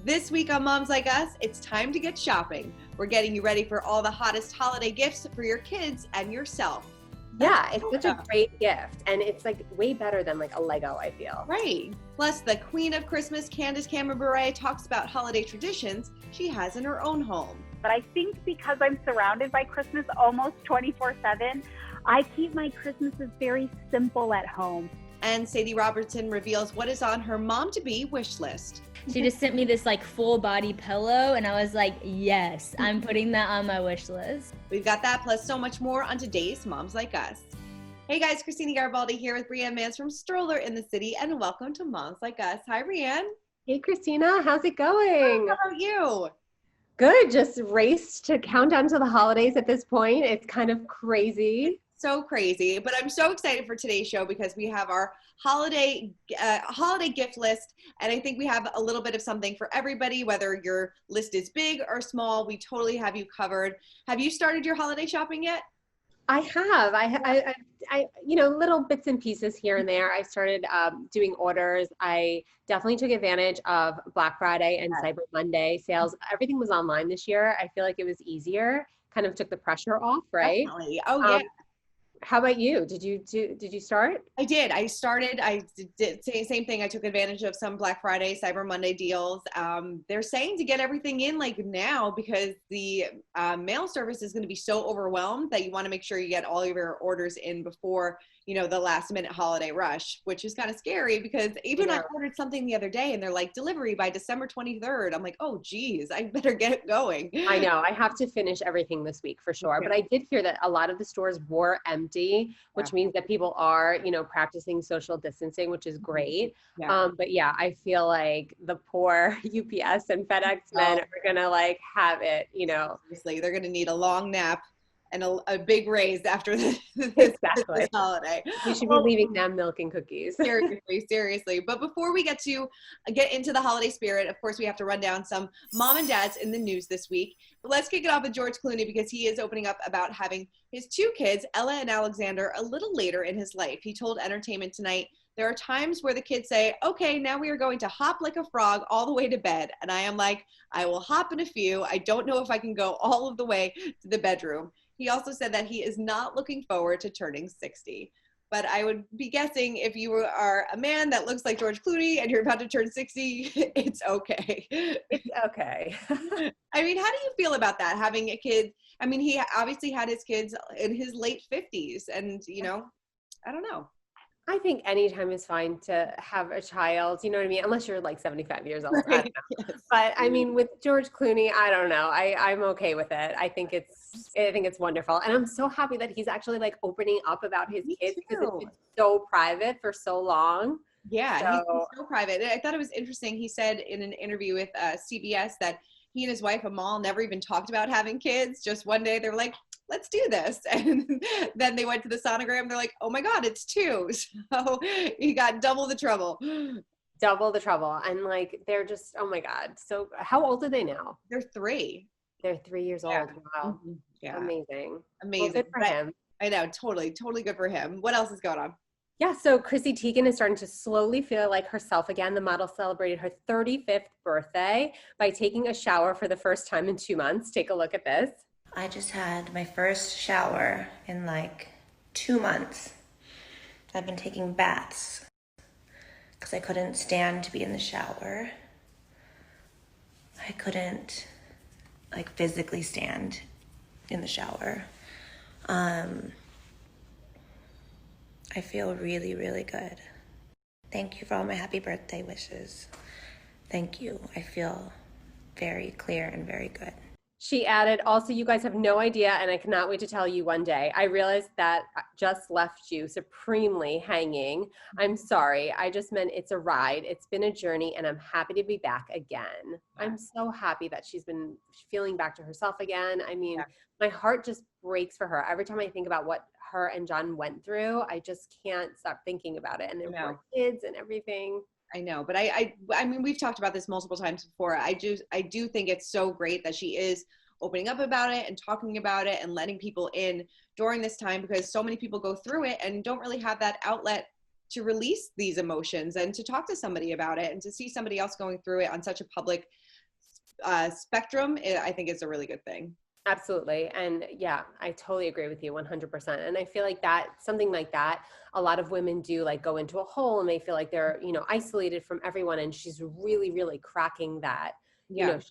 This week on Moms Like Us, it's time to get shopping. We're getting you ready for all the hottest holiday gifts for your kids and yourself. Yeah, it's such a great gift, and it's like way better than like a Lego, I feel. Right. Plus, the queen of Christmas, Candace Cameron Bure, talks about holiday traditions she has in her own home. But I think because I'm surrounded by Christmas almost 24/7, I keep my Christmases very simple at home. And Sadie Robertson reveals what is on her mom-to-be wish list. She just sent me this like full body pillow and I was like, yes, I'm putting that on my wish list. We've got that plus so much more on today's Moms Like Us. Hey guys, Christina Garibaldi here with Brianne Mans from Stroller in the City, and welcome to Moms Like Us. Hi, Brianne. Hey, Christina, how's it going? How about you? Good, just raced to count down to the holidays at this point. It's kind of crazy. So crazy, but I'm so excited for today's show because we have our holiday gift list, and I think we have a little bit of something for everybody, whether your list is big or small. We totally have you covered. Have you started your holiday shopping yet? I have. I little bits and pieces here and there. I started doing orders. I definitely took advantage of Black Friday and Cyber Monday sales. Everything was online this year. I feel like it was easier. Kind of took the pressure off, right? Definitely. Oh yeah. How about you? Did you start? I did. I did same thing. I took advantage of some Black Friday, Cyber Monday deals. They're saying to get everything in like now because the mail service is going to be so overwhelmed that you want to make sure you get all of your orders in before, the last minute holiday rush, which is kind of scary because even I ordered something the other day and they're like delivery by December 23rd. I'm like, oh geez, I better get it going. I know. I have to finish everything this week for sure. But I did hear that a lot of the stores were empty, which means that people are, practicing social distancing, which is great. Yeah. But yeah, I feel like the poor UPS and FedEx men are gonna like have it, Seriously, they're gonna need a long nap and a big raise after this holiday. We should be leaving them milk and cookies. Seriously. But before we get into the holiday spirit, of course, we have to run down some mom and dads in the news this week. But let's kick it off with George Clooney because he is opening up about having his two kids, Ella and Alexander, a little later in his life. He told Entertainment Tonight, there are times where the kids say, okay, now we are going to hop like a frog all the way to bed. And I am like, I will hop in a few. I don't know if I can go all of the way to the bedroom. He also said that he is not looking forward to turning 60. But I would be guessing if you are a man that looks like George Clooney and you're about to turn 60, it's okay. It's okay. I mean, how do you feel about that, having a kid? I mean, he obviously had his kids in his late 50s and, I don't know. I think any time is fine to have a child, you know what I mean? Unless you're like 75 years old. I don't know. Yes. But I mean, with George Clooney, I don't know. I'm okay with it. I think it's wonderful. And I'm so happy that he's actually like opening up about his kids because it's been so private for so long. Yeah, he's been so private. I thought it was interesting. He said in an interview with CBS that he and his wife Amal never even talked about having kids. Just one day they were like, let's do this. And then they went to the sonogram. They're like, oh my God, it's 2. So he got double the trouble. Double the trouble. And like, they're just, oh my God. So how old are they now? They're 3. They're 3 years old. Wow. Mm-hmm. Yeah. Amazing. Well, good for him. I know. Totally good for him. What else is going on? Yeah, so Chrissy Teigen is starting to slowly feel like herself again. The model celebrated her 35th birthday by taking a shower for the first time in 2 months. Take a look at this. I just had my first shower in like 2 months. I've been taking baths because I couldn't stand to be in the shower. I couldn't like physically stand in the shower. I feel really, really good. Thank you for all my happy birthday wishes. Thank you. I feel very clear and very good. She added, also, you guys have no idea, and I cannot wait to tell you one day. I realized that I just left you supremely hanging. I'm sorry. I just meant it's a ride. It's been a journey, and I'm happy to be back again. I'm so happy that she's been feeling back to herself again. I mean, my heart just breaks for her. Every time I think about what her and John went through, I just can't stop thinking about it. And their poor kids and everything. I know, but I mean, we've talked about this multiple times before. I do think it's so great that she is opening up about it and talking about it and letting people in during this time, because so many people go through it and don't really have that outlet to release these emotions and to talk to somebody about it and to see somebody else going through it on such a public spectrum, I think is a really good thing. Absolutely. And yeah, I totally agree with you 100%. And I feel like that something like that, a lot of women do like go into a hole and they feel like they're, isolated from everyone. And she's really, really cracking that,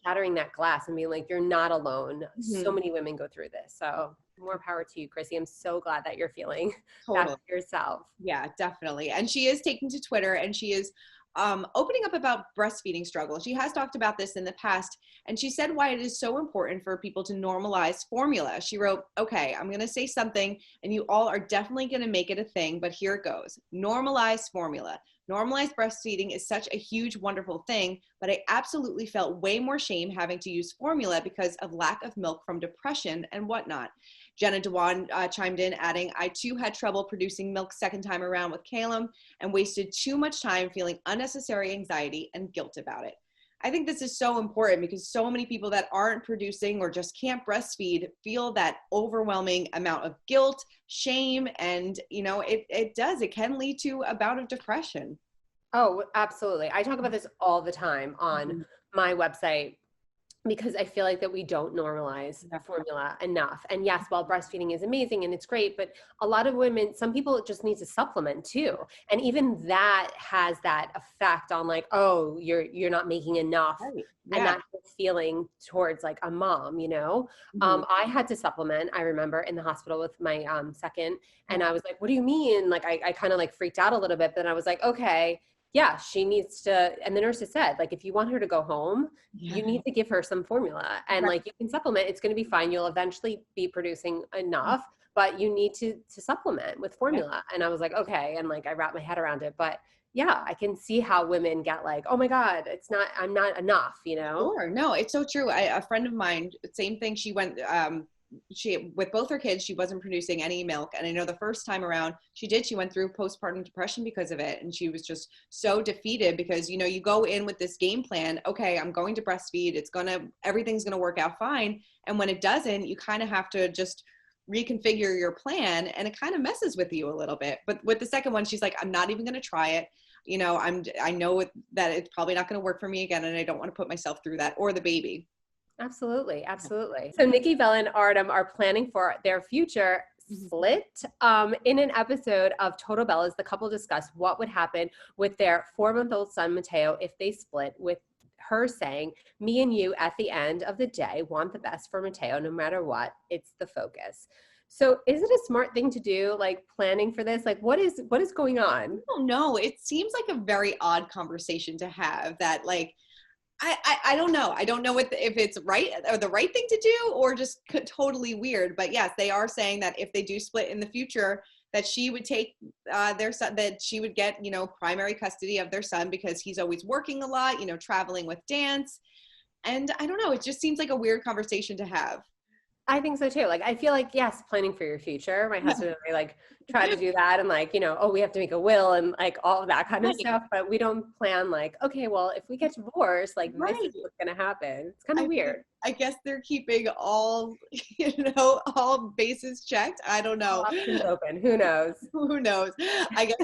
shattering that glass and being like, you're not alone. Mm-hmm. So many women go through this. So more power to you, Chrissy. I'm so glad that you're feeling Totally. that yourself. Yeah, definitely. And she is taking to Twitter and she is opening up about breastfeeding struggle. She has talked about this in the past, and she said why it is so important for people to normalize formula. She wrote, okay, I'm going to say something and you all are definitely going to make it a thing, but here it goes. Normalize formula. Normalized breastfeeding is such a huge, wonderful thing, but I absolutely felt way more shame having to use formula because of lack of milk from depression and whatnot. Jenna Dewan chimed in, adding, I too had trouble producing milk second time around with Calum and wasted too much time feeling unnecessary anxiety and guilt about it. I think this is so important because so many people that aren't producing or just can't breastfeed feel that overwhelming amount of guilt, shame, and it can lead to a bout of depression. Oh, absolutely. I talk about this all the time on my website, because I feel like that we don't normalize formula enough. And yes, while breastfeeding is amazing and it's great, but a lot of women, some people just need to supplement too. And even that has that effect on like, oh, you're not making enough. Right. Yeah. And that feeling towards like a mom, I had to supplement, I remember in the hospital with my second, and I was like, what do you mean? Like, I kind of like freaked out a little bit, but I was like, okay, yeah, she needs to, and the nurse has said, like, if you want her to go home, you need to give her some formula and like, you can supplement, it's going to be fine. You'll eventually be producing enough, but you need to supplement with formula. And I was like, okay. And like, I wrapped my head around it, but yeah, I can see how women get like, oh my God, I'm not enough, Sure. No, it's so true. A friend of mine, same thing. She went, with both her kids, she wasn't producing any milk. And I know the first time around she went through postpartum depression because of it. And she was just so defeated because, you go in with this game plan. Okay, I'm going to breastfeed. Everything's going to work out fine. And when it doesn't, you kind of have to just reconfigure your plan and it kind of messes with you a little bit. But with the second one, she's like, I'm not even going to try it. I know that it's probably not going to work for me again. And I don't want to put myself through that or the baby. Absolutely. Absolutely. So Nikki Bella and Artem are planning for their future split. In an episode of Total Bellas, the couple discussed what would happen with their 4-month-old son, Mateo, if they split, with her saying, me and you at the end of the day want the best for Mateo, no matter what. It's the focus. So is it a smart thing to do, like planning for this? Like what is going on? I don't know. It seems like a very odd conversation to have that like, I don't know. I don't know if it's right or the right thing to do or just totally weird. But yes, they are saying that if they do split in the future, that she would take their son, that she would get, primary custody of their son because he's always working a lot, traveling with dance. And I don't know. It just seems like a weird conversation to have. I think so too. Like, I feel like, yes, planning for your future. My husband and I like try to do that and like, we have to make a will and like all of that kind of stuff, but we don't plan like, okay, well, if we get divorced, like this is what's going to happen. It's kind of weird. I guess they're keeping all, all bases checked. I don't know. Options open. Who knows? Who knows? I guess,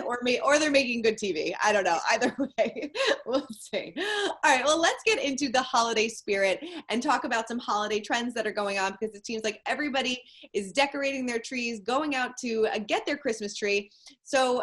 or they're making good TV. I don't know. Either way, we'll see. All right. Well, let's get into the holiday spirit and talk about some holiday trends that are going on because it seems like everybody is decorating their trees, going out to get their Christmas tree. So,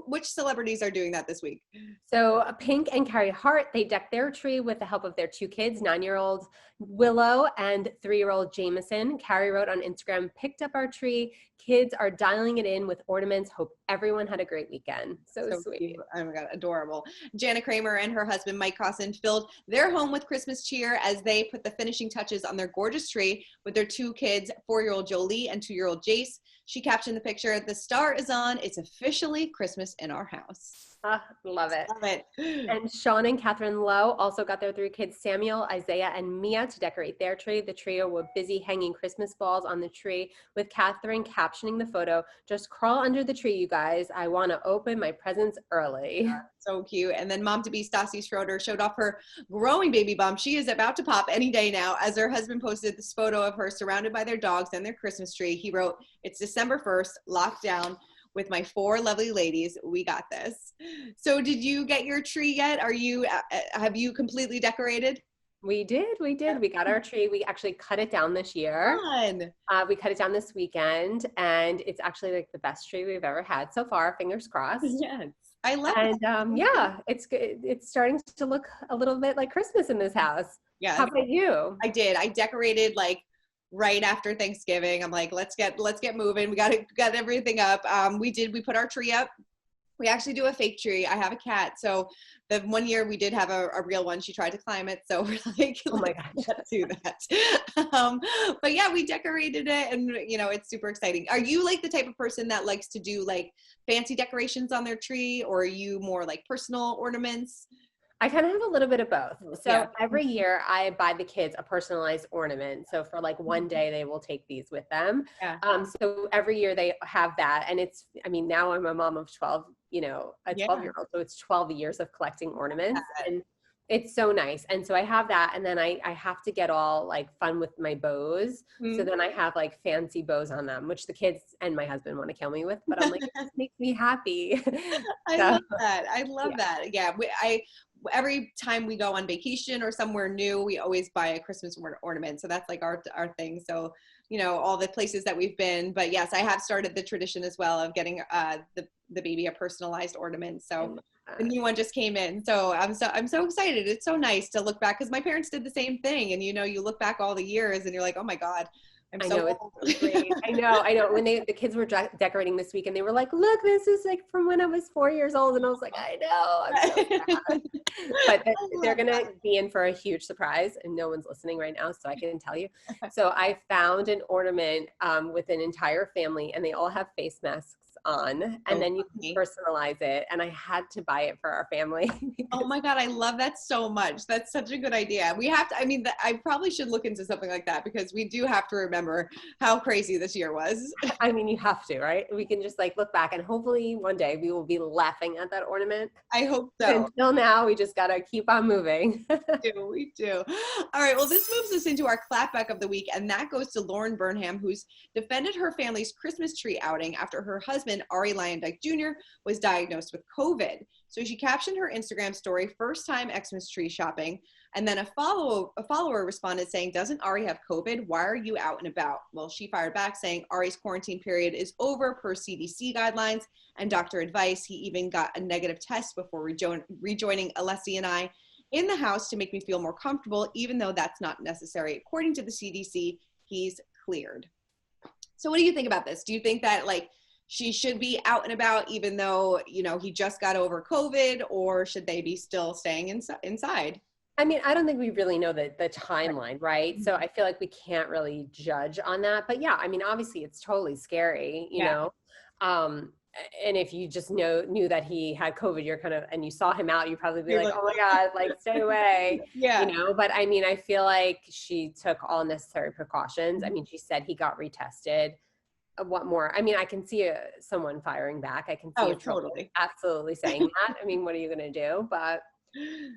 which celebrities are doing that this week? So, Pink and Carrie Hart, they decked their tree with the help of their 2 kids, 9-year-old Willow and 3-year-old Jameson. Carrie wrote on Instagram, picked up our tree. Kids are dialing it in with ornaments. Hope everyone had a great weekend. So sweet. Cute. Oh my God, adorable. Jana Kramer and her husband, Mike Cosson, filled their home with Christmas cheer as they put the finishing touches on their gorgeous tree with their 2 kids, 4-year-old Jolie and 2-year-old Jace. She captioned the picture, "The star is on. It's officially Christmas in our house." Love it. Love it. And Sean and Catherine Lowe also got their 3 kids, Samuel, Isaiah, and Mia, to decorate their tree. The trio were busy hanging Christmas balls on the tree, with Catherine captioning the photo, "Just crawl under the tree, you guys. I want to open my presents early." So cute. And then mom-to-be Stassi Schroeder showed off her growing baby bump. She is about to pop any day now, as her husband posted this photo of her surrounded by their dogs and their Christmas tree. He wrote, "It's December 1st, locked down with my 4 lovely ladies. We got this." So did you get your tree yet? Have you completely decorated? We did. We got our tree. We actually cut it down this year. Fun. We cut it down this weekend, and it's actually like the best tree we've ever had so far. Fingers crossed. Yes. I love And that. yeah, it's good. It's starting to look a little bit like Christmas in this house. Yeah. How about you? I did. I decorated like right after Thanksgiving. I'm like, let's get moving. We got everything up. We put our tree up. We actually do a fake tree. I have a cat. So the one year we did have a real one. She tried to climb it. So we're like, Oh my gosh. let's do that. But yeah, we decorated it, and it's super exciting. Are you like the type of person that likes to do like fancy decorations on their tree, or are you more like personal ornaments? I kind of have a little bit of both. So Yeah. every year I buy the kids a personalized ornament. So for like one day they will take these with them. Yeah. So every year they have that. And now I'm a mom of 12, a 12-year-old. So it's 12 years of collecting ornaments. And it's so nice. And so I have that. And then I have to get all like fun with my bows. So then I have like fancy bows on them, which the kids and my husband want to kill me with, but I'm like, it just makes me happy. I love that. I love that. Yeah. Every time we go on vacation or somewhere new, we always buy a Christmas ornament. So that's like our thing. So, all the places that we've been, but yes, I have started the tradition as well of getting the baby a personalized ornament. So the new one just came in. So I'm so excited. It's so nice to look back, because my parents did the same thing. And, you look back all the years and you're like, oh my God, I'm so old. It's great. I know. When the kids were decorating this week, and they were like, look, this is like from when I was 4 years old. And I was like, I know. I'm so sad. But they're going to be in for a huge surprise, and no one's listening right now, so I can tell you. So I found an ornament with an entire family, and they all have face masks on, and then you can personalize it. And I had to buy it for our family. Oh my God, I love that so much. That's such a good idea. We have to, I probably should look into something like that, because we do have to remember how crazy this year was. You have to, right? We can just like look back, and hopefully one day we will be laughing at that ornament. I hope so. Until now, we just got to keep on moving. We do. All right. Well, this moves us into our clapback of the week, and that goes to Lauren Burnham, who's defended her family's Christmas tree outing after her husband, Ari Lyondike Jr., was diagnosed with COVID. So she captioned her Instagram story, "First time Xmas tree shopping." And then a follower responded saying, "Doesn't Ari have COVID? Why are you out and about?" Well, she fired back saying Ari's quarantine period is over per CDC guidelines and doctor advice. He even got a negative test before rejoining Alessi and I in the house to make me feel more comfortable, even though that's not necessary. According to the CDC, he's cleared. So what do you think about this? Do you think that like she should be out and about even though, he just got over COVID, or should they be still staying inside? I don't think we really know the timeline, right? So I feel like we can't really judge on that. But yeah, obviously it's totally scary, you know? And if you just knew that he had COVID, and you saw him out, you'd probably be like, oh my God, like stay away, But I feel like she took all necessary precautions. She said he got retested. What more? I can see someone firing back. I can see totally absolutely saying that. What are you going to do? But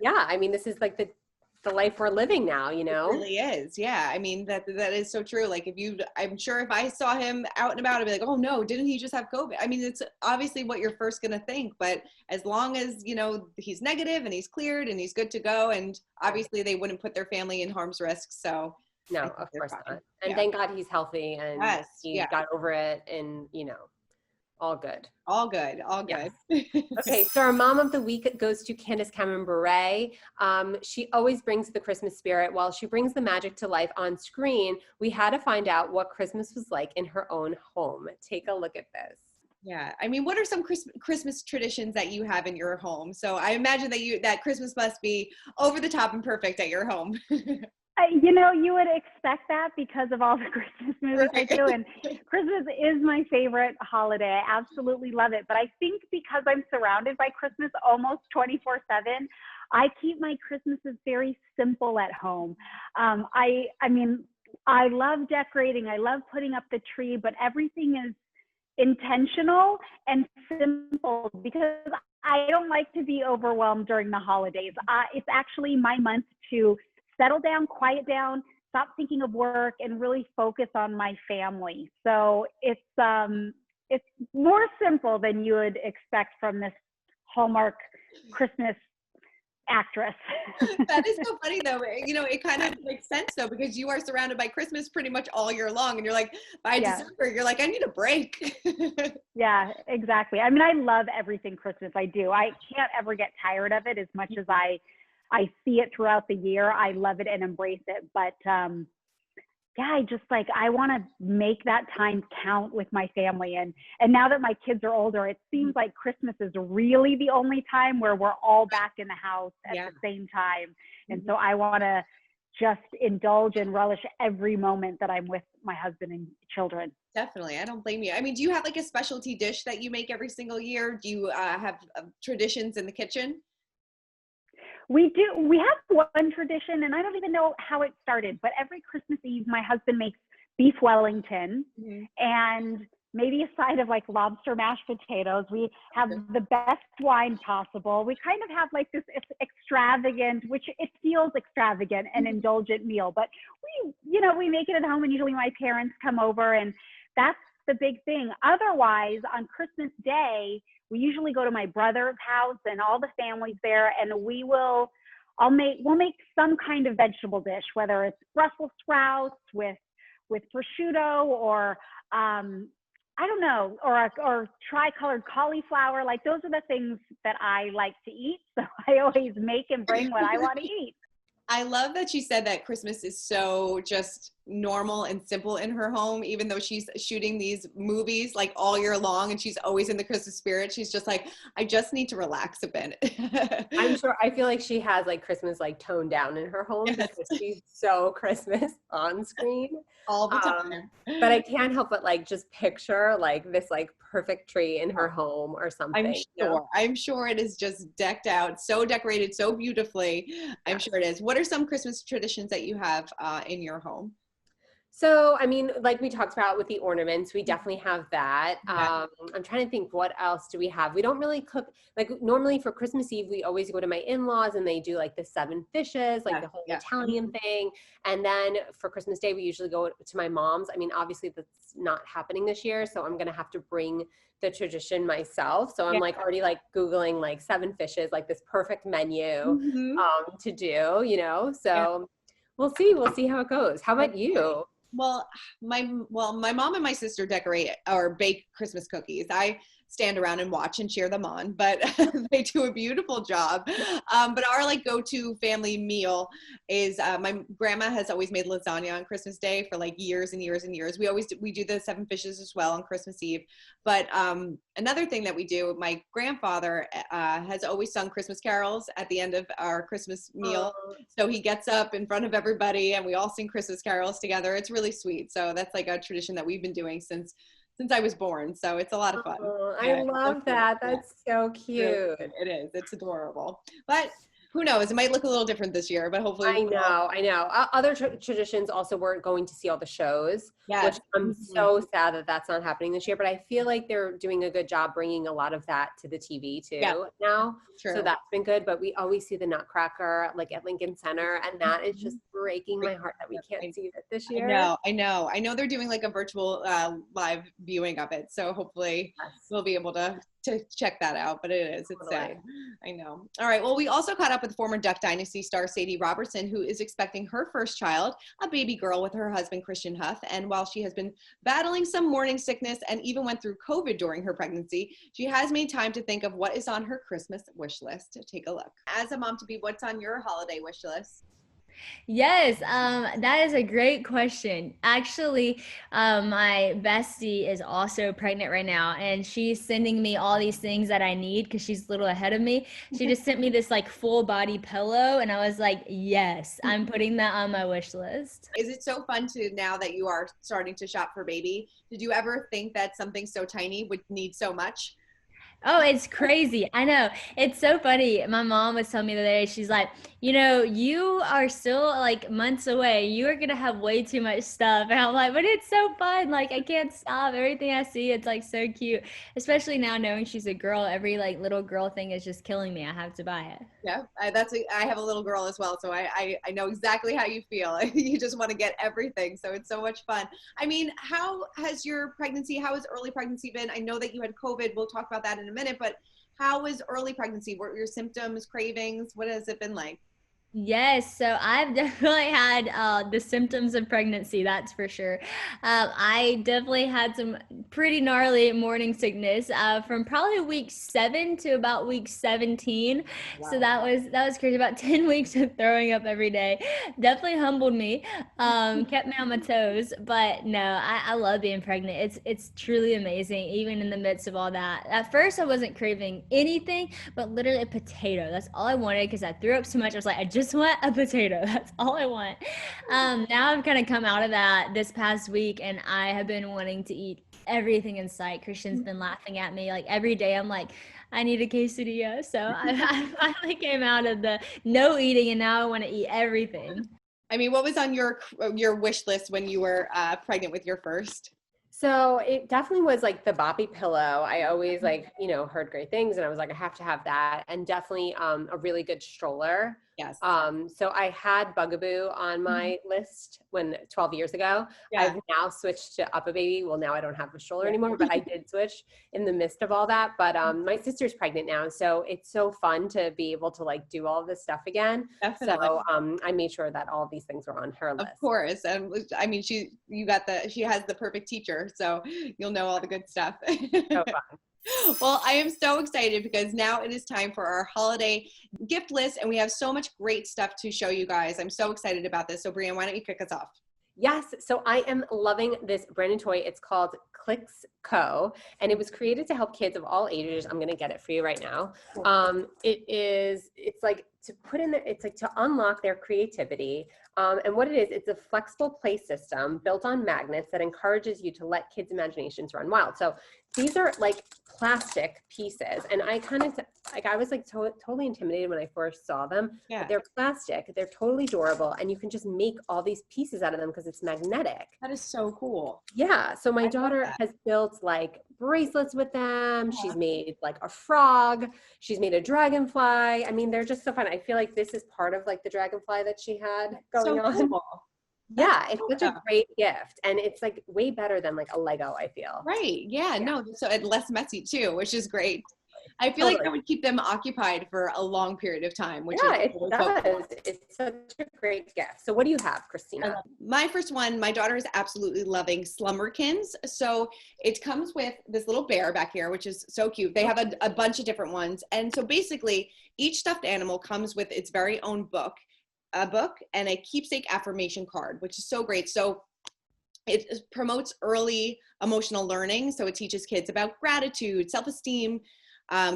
yeah, this is like the life we're living now, It really is. Yeah. That is so true. Like I'm sure if I saw him out and about, I'd be like, oh no, didn't he just have COVID? It's obviously what you're first going to think, but as long as, he's negative and he's cleared and he's good to go. And obviously they wouldn't put their family in harm's risk. So no, of course not. And thank God he's healthy and he got over it, and all good. All good. Yes. Okay, so our mom of the week goes to Candace Cameron Bure. She always brings the Christmas spirit. While she brings the magic to life on screen, we had to find out what Christmas was like in her own home. Take a look at this. Yeah. What are some Christmas traditions that you have in your home? So I imagine that Christmas must be over the top and perfect at your home. You would expect that because of all the Christmas movies I do, and Christmas is my favorite holiday. I absolutely love it. But I think because I'm surrounded by Christmas almost 24/7, I keep my Christmases very simple at home. I love decorating. I love putting up the tree, but everything is intentional and simple because I don't like to be overwhelmed during the holidays. It's actually my month to settle down, quiet down, stop thinking of work, and really focus on my family. So it's more simple than you would expect from this Hallmark Christmas actress. That is so funny though. You know, it kind of makes sense though, because you are surrounded by Christmas pretty much all year long. And you're like, by December, you're like, I need a break. Yeah, exactly. I mean, I love everything Christmas. I do. I can't ever get tired of it as much as I see it throughout the year. I love it and embrace it. But yeah, I want to make that time count with my family. And now that my kids are older, it seems like Christmas is really the only time where we're all back in the house at the same time. And so I want to just indulge and relish every moment that I'm with my husband and children. Definitely. I don't blame you. I mean, do you have like a specialty dish that you make every single year? Do you have traditions in the kitchen? We do. We have one tradition, and I don't even know how it started, but every Christmas Eve, my husband makes beef Wellington and maybe a side of like lobster mashed potatoes. We have the best wine possible. We kind of have like this extravagant, which it feels extravagant and indulgent meal, but we make it at home, and usually my parents come over, and that's the big thing. Otherwise, on Christmas Day, we usually go to my brother's house and all the family's there, and we'll make some kind of vegetable dish, whether it's Brussels sprouts with prosciutto or I don't know, or tri-colored cauliflower. Like, those are the things that I like to eat. So I always make and bring what I want to eat. I love that she said that Christmas is so just normal and simple in her home, even though she's shooting these movies like all year long and she's always in the Christmas spirit. She's just like, I just need to relax a bit. I'm sure, I feel like she has like Christmas like toned down in her home because she's so Christmas on screen all the time. But I can't help but like just picture like this like perfect tree in her home or something. I'm sure it is just decked out, so decorated so beautifully. I'm sure it is. What are some Christmas traditions that you have in your home? So, I mean, like we talked about with the ornaments, we definitely have that. I'm trying to think, what else do we have? We don't really cook, like normally for Christmas Eve, we always go to my in-laws and they do like the 7 fishes, like the whole Italian thing. And then for Christmas Day, we usually go to my mom's. I mean, obviously that's not happening this year, so I'm going to have to bring the tradition myself. So I'm like already like Googling like 7 fishes, like this perfect menu to do, so we'll see how it goes. How about you? Well, my mom and my sister decorate or bake Christmas cookies. I stand around and watch and cheer them on, but they do a beautiful job. But our like go-to family meal is my grandma has always made lasagna on Christmas Day for like years and years and years. We do the 7 fishes as well on Christmas Eve. But another thing that we do, my grandfather has always sung Christmas carols at the end of our Christmas meal. So he gets up in front of everybody and we all sing Christmas carols together. It's really sweet. So that's like a tradition that we've been doing since I was born. So it's a lot of fun. I love that. That's so cute. It is. It's adorable. But who knows? It might look a little different this year, but hopefully. I know. Other traditions also weren't going to see all the shows, which I'm so sad that that's not happening this year. But I feel like they're doing a good job bringing a lot of that to the TV too now. True. So that's been good. But we always see the Nutcracker like at Lincoln Center, and that is just breaking my heart that we can't see it this year. I know. They're doing like a virtual live viewing of it, so hopefully we'll be able to check that out. But it's sad. I know. All right. Well, we also caught up with former Duck Dynasty star Sadie Robertson, who is expecting her first child, a baby girl, with her husband Christian Huff. And while she has been battling some morning sickness and even went through COVID during her pregnancy, she has made time to think of what is on her Christmas wish list. Take a look. As a mom-to-be, what's on your holiday wish list? Yes, that is a great question. Actually, my bestie is also pregnant right now, and she's sending me all these things that I need because she's a little ahead of me. She just sent me this like full body pillow, and I was like, yes, I'm putting that on my wish list. Is it so fun now that you are starting to shop for baby? Did you ever think that something so tiny would need so much? Oh, it's crazy. I know. It's so funny. My mom was telling me the other day, she's like, you are still like months away. You are going to have way too much stuff. And I'm like, but it's so fun. Like, I can't stop. Everything I see, it's like so cute. Especially now knowing she's a girl, every like little girl thing is just killing me. I have to buy it. Yeah, I have a little girl as well. So I know exactly how you feel. You just want to get everything. So it's so much fun. I mean, how has early pregnancy been? I know that you had COVID. We'll talk about that in a minute, but How was early pregnancy? What were your symptoms, cravings? What has it been like? Yes, so I've definitely had the symptoms of pregnancy, that's for sure. I definitely had some pretty gnarly morning sickness from probably week 7 to about week 17. Wow. So that was crazy. About 10 weeks of throwing up every day. Definitely humbled me, kept me on my toes. But no, I love being pregnant. It's truly amazing, even in the midst of all that. At first, I wasn't craving anything, but literally a potato. That's all I wanted because I threw up so much. I was like, I just want a potato. That's all I want. Now I've kind of come out of that this past week, and I have been wanting to eat everything in sight. Christian's been laughing at me like every day. I'm like, I need a quesadilla. So I finally came out of the no eating, and now I want to eat everything. I mean, what was on your wish list when you were pregnant with your first? So it definitely was like the boppy pillow. I always heard great things, and I was like, I have to have that. And definitely a really good stroller. Yes. So I had Bugaboo on my list 12 years ago. Yeah. I've now switched to Up a Baby. Well, now I don't have a stroller anymore, but I did switch in the midst of all that. But my sister's pregnant now, so it's so fun to be able to like do all of this stuff again. Definitely. So I made sure that all these things were on her list. Of course. And I mean, she has the perfect teacher, so you'll know all the good stuff. So fun. Well, I am so excited because now it is time for our holiday gift list, and we have so much great stuff to show you guys. I'm so excited about this. So Brianne, why don't you kick us off? Yes, so I am loving this brand new toy. It's called Clicks Co, and it was created to help kids of all ages. I'm gonna get it for you right now. It's like to put in there, it's like to unlock their creativity. And what it is, it's a flexible play system built on magnets that encourages you to let kids' imaginations run wild. So these are like plastic pieces, and I kind of I was like totally intimidated when I first saw them. Yeah. But they're plastic, they're totally durable, and you can just make all these pieces out of them because it's magnetic. That is so cool. Yeah, so my daughter has built like bracelets with them. She's made like a frog. She's made a dragonfly. I mean, they're just so fun. I feel like this is part of like the dragonfly that she had going on. Cool. Yeah, it's such a great gift, and it's like way better than like a Lego, I feel. Right. Yeah. No. So and less messy too, which is great. I feel like that would keep them occupied for a long period of time. Which it does. It's such a great gift. So what do you have, Christina? My first one, my daughter is absolutely loving Slumberkins. So it comes with this little bear back here, which is so cute. They have a bunch of different ones. And so basically each stuffed animal comes with its very own book, a book and a keepsake affirmation card, which is so great. So it promotes early emotional learning. So it teaches kids about gratitude, self-esteem,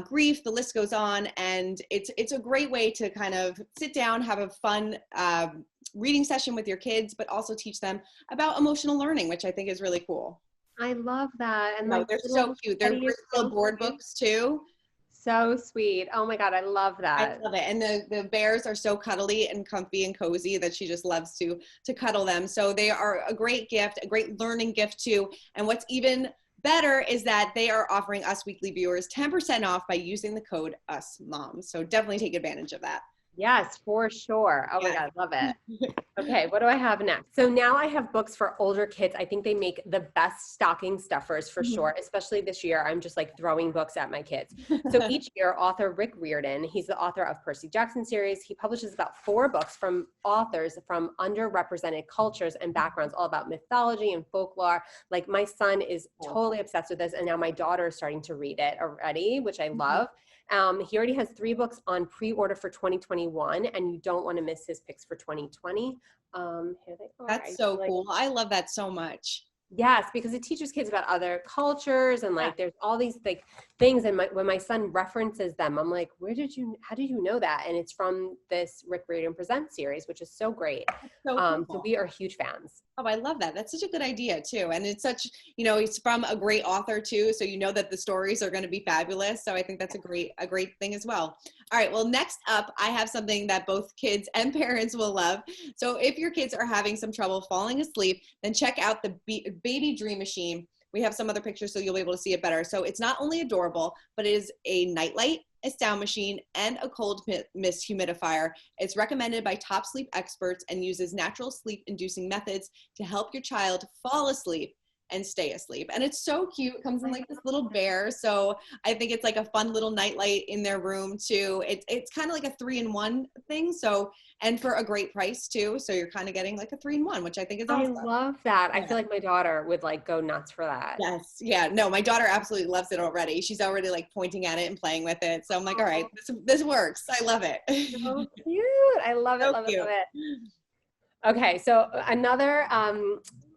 grief, the list goes on. And it's a great way to kind of sit down, have a fun reading session with your kids, but also teach them about emotional learning, which I think is really cool. I love that. And they're so cute. They're Bristol board books too. So sweet. Oh my God, I love that. I love it. And the bears are so cuddly and comfy and cozy that she just loves to cuddle them. So they are a great gift, a great learning gift too. And what's even better is that they are offering us weekly viewers 10% off by using the code USMOM. So definitely take advantage of that. Yes, for sure. Oh my God, love it. Okay, what do I have next? So now I have books for older kids. I think they make the best stocking stuffers for sure, especially this year. I'm just like throwing books at my kids. So each year, author Rick Riordan, he's the author of Percy Jackson series. He publishes about 4 books from authors from underrepresented cultures and backgrounds, all about mythology and folklore. Like my son is totally obsessed with this, and now my daughter is starting to read it already, which I love. He already has 3 books on pre-order for 2021, and you don't want to miss his picks for 2020. Here they are. That's so cool. I love that so much. Yes, because it teaches kids about other cultures, and like there's all these like things, and when my son references them, I'm like, how did you know that? And it's from this Rick Riordan Presents series, which is so great. So we are huge fans. Oh, I love that. That's such a good idea too. And it's such, it's from a great author too. So you know that the stories are going to be fabulous. So I think that's a great thing as well. All right. Well, next up, I have something that both kids and parents will love. So if your kids are having some trouble falling asleep, then check out the Baby Dream Machine. We have some other pictures so you'll be able to see it better. So it's not only adorable, but it is a nightlight, a sound machine, and a cold mist humidifier. It's recommended by top sleep experts and uses natural sleep-inducing methods to help your child fall asleep and stay asleep. And it's so cute. It comes in like this little bear. So I think it's like a fun little nightlight in their room too. It's kind of like a 3-in-1 thing. So, and for a great price too. So you're kind of getting like a 3-in-1, which I think is awesome. I love that. Yeah. I feel like my daughter would like go nuts for that. Yes. Yeah. No, my daughter absolutely loves it already. She's already like pointing at it and playing with it. So I'm like, all right, this works. I love it. So cute. I love it, So love cute. it, love it. Okay, so another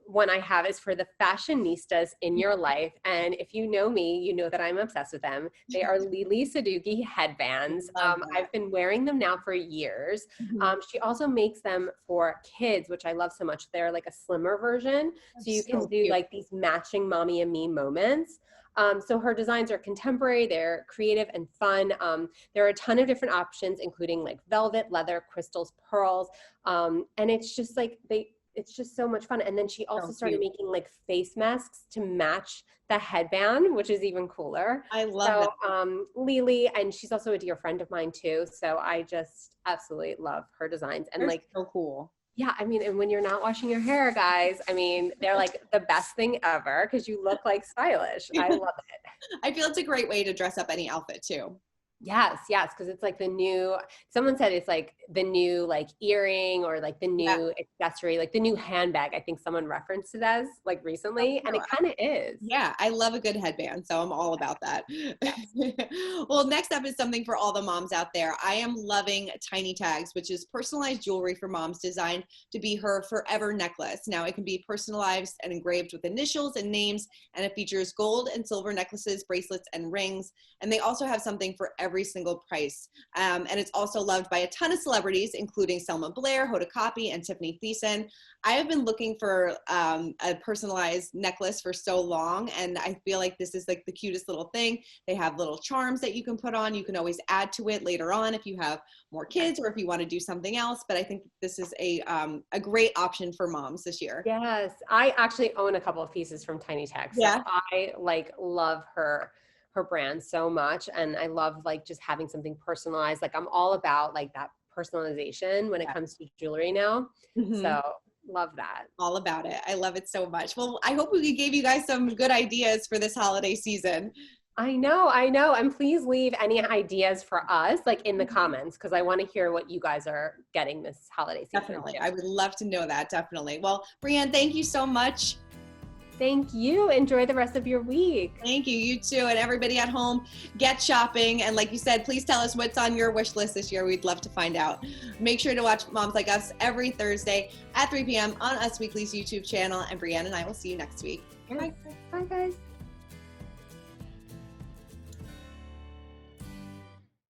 one I have is for the fashionistas in your life. And if you know me, you know that I'm obsessed with them. They are Lily Saduki headbands. I've been wearing them now for years. She also makes them for kids, which I love so much. They're like a slimmer version. So you can do like these matching mommy and me moments. So her designs are contemporary, they're creative and fun. There are a ton of different options, including like velvet, leather, crystals, pearls. And it's just like, it's just so much fun. And then she also started making like face masks to match the headband, which is even cooler. I love that. Lily, and she's also a dear friend of mine too. So I just absolutely love her designs. And They're like, so cool. Yeah, I mean, and when you're not washing your hair, guys, I mean, they're like the best thing ever because you look like stylish. I love it. I feel it's a great way to dress up any outfit too. Yes, because it's like the new, someone said it's like the new like earring or like the new accessory, like the new handbag. I think someone referenced it as like recently, and it kind of is. Yeah, I love a good headband, so I'm all about that. Well, next up is something for all the moms out there. I am loving Tiny Tags, which is personalized jewelry for moms designed to be her forever necklace. Now, it can be personalized and engraved with initials and names, and it features gold and silver necklaces, bracelets, and rings. And they also have something for every single price. And it's also loved by a ton of celebrities, including Selma Blair, Hoda Kotb, and Tiffany Thiessen. I have been looking for a personalized necklace for so long, and I feel like this is like the cutest little thing. They have little charms that you can put on. You can always add to it later on if you have more kids or if you want to do something else. But I think this is a great option for moms this year. Yes, I actually own a couple of pieces from Tiny Tags. So I like love her brand so much, and I love like just having something personalized. Like I'm all about like that personalization when it comes to jewelry now. So love that. All about it. I love it so much. Well, I hope we gave you guys some good ideas for this holiday season. I know. And please leave any ideas for us like in the comments, because I want to hear what you guys are getting this holiday season. Definitely. I would love to know that. Definitely. Well, Brianne, thank you so much. Thank you. Enjoy the rest of your week. Thank you. You too. And everybody at home, get shopping. And like you said, please tell us what's on your wish list this year. We'd love to find out. Make sure to watch Moms Like Us every Thursday at 3 p.m. on Us Weekly's YouTube channel. And Brianne and I will see you next week. Bye, guys.